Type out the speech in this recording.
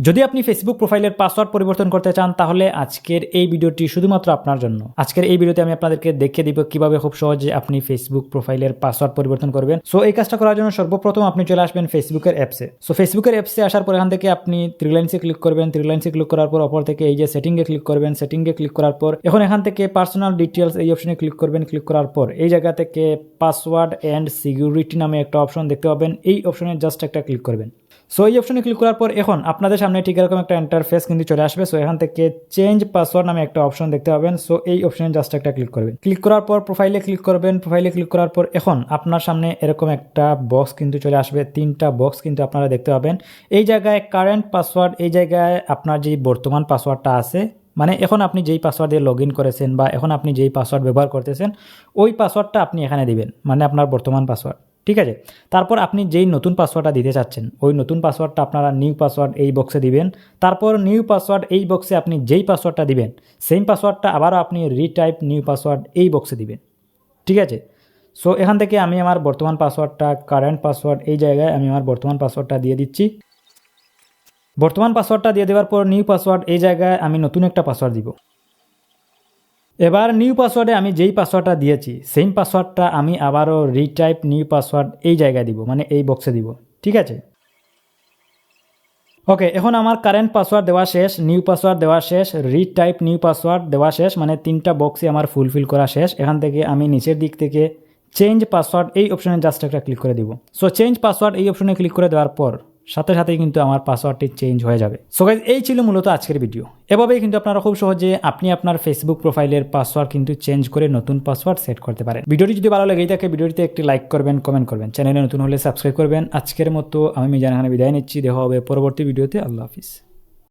যদি আপনি ফেসবুক প্রোফাইলের পাসওয়ার্ড পরিবর্তন করতে চান তাহলে আজকের এই ভিডিওটি শুধুমাত্র আপনার জন্য। আজকের এই ভিডিওতে আমি আপনাদেরকে দেখিয়ে দিব কিভাবে খুব সহজে আপনি ফেসবুক প্রোফাইলের পাসওয়ার্ড পরিবর্তন করবেন। সো এই কাজটা করার জন্য সর্বপ্রথম আপনি চলে আসবেন ফেসবুকের অ্যাপসে। সো ফেসবুকের অ্যাপসে আসার পর এখান থেকে আপনি থ্রি লাইনসে ক্লিক করবেন। থ্রি লাইনসে ক্লিক করার পর অপর থেকে এই যে সেটিংয়ে ক্লিক করবেন। সেটিংয়ে ক্লিক করার পর এখন এখান থেকে পার্সোনাল ডিটেলস এই অপশনে ক্লিক করবেন। ক্লিক করার পর এই জায়গা থেকে পাসওয়ার্ড অ্যান্ড সিকিউরিটি নামে একটা অপশন দেখতে পাবেন। এই অপশনে জাস্ট একটা ক্লিক করবেন। সো এই অপশনে ক্লিক করার পর এখন আপনাদের সামনে ঠিক এরকম একটা ইন্টারফেস কিন্তু চলে আসবে। সো এখান থেকে চেঞ্জ পাসওয়ার্ড নামে একটা অপশন দেখতে পাবেন। সো এই অপশনে জাস্ট একটা ক্লিক করবেন। ক্লিক করার পর প্রোফাইলে ক্লিক করবেন। প্রোফাইলে ক্লিক করার পর এখন আপনার সামনে এরকম একটা বক্স কিন্তু চলে আসবে। তিনটা বক্স কিন্তু আপনারা দেখতে পাবেন। এই জায়গায় কারেন্ট পাসওয়ার্ড, এই জায়গায় আপনার যে বর্তমান পাসওয়ার্ডটা আছে, মানে এখন আপনি যেই পাসওয়ার্ড দিয়ে লগ ইন করেছেন বা এখন আপনি যেই পাসওয়ার্ড ব্যবহার করতেছেন ওই পাসওয়ার্ডটা আপনি এখানে দিবেন, মানে আপনার বর্তমান পাসওয়ার্ড। ঠিক আছে, তারপর আপনি যেই নতুন পাসওয়ার্ডটা দিতে চাচ্ছেন ওই নতুন পাসওয়ার্ডটা আপনারা নিউ পাসওয়ার্ড এই বক্সে দিবেন। তারপর নিউ পাসওয়ার্ড এই বক্সে আপনি যেই পাসওয়ার্ডটা দিবেন সেম পাসওয়ার্ডটা আবারও আপনি রিটাইপ নিউ পাসওয়ার্ড এই বক্সে দিবেন। ঠিক আছে, সো এখান থেকে আমি আমার বর্তমান পাসওয়ার্ডটা, কারেন্ট পাসওয়ার্ড এই জায়গায় আমি আমার বর্তমান পাসওয়ার্ডটা দিয়ে দিচ্ছি। বর্তমান পাসওয়ার্ডটা দিয়ে দেওয়ার পর নিউ পাসওয়ার্ড এই জায়গায় আমি নতুন একটা পাসওয়ার্ড দিব। এবার নিউ পাসওয়ার্ডে আমি যেই পাসওয়ার্ডটা দিয়েছি সেম পাসওয়ার্ডটা আমি আবারও রিটাইপ নিউ পাসওয়ার্ড এই জায়গায় দিব, মানে এই বক্সে দিব। ঠিক আছে, ওকে, এখন আমার কারেন্ট পাসওয়ার্ড দেওয়া শেষ, নিউ পাসওয়ার্ড দেওয়া শেষ, রিটাইপ নিউ পাসওয়ার্ড দেওয়া শেষ, মানে তিনটা বক্সে আমার ফুলফিল করা শেষ। এখান থেকে আমি নিচের দিক থেকে চেঞ্জ পাসওয়ার্ড এই অপশনে জাস্ট একটা ক্লিক করে দিব। সো চেঞ্জ পাসওয়ার্ড এই অপশনে ক্লিক করে দেওয়ার পর সাথে সাথেই কিন্তু আমার পাসওয়ার্ডটি চেঞ্জ হয়ে যাবে। সো গাইস, এই ছিল মূলত আজকের ভিডিও। এভাবেই কিন্তু আপনারা খুব সহজে আপনি আপনার ফেসবুক প্রোফাইলের পাসওয়ার্ড কিন্তু চেঞ্জ করে নতুন পাসওয়ার্ড সেট করতে পারেন। ভিডিওটি যদি ভালো লেগেই থাকে ভিডিওটিতে একটি লাইক করবেন, কমেন্ট করবেন, চ্যানেলে নতুন হলে সাবস্ক্রাইব করবেন। আজকের মতো আমি মিজান খান বিদায় নিচ্ছি। দেখা হবে পরবর্তী ভিডিওতে। আল্লাহ হাফিজ।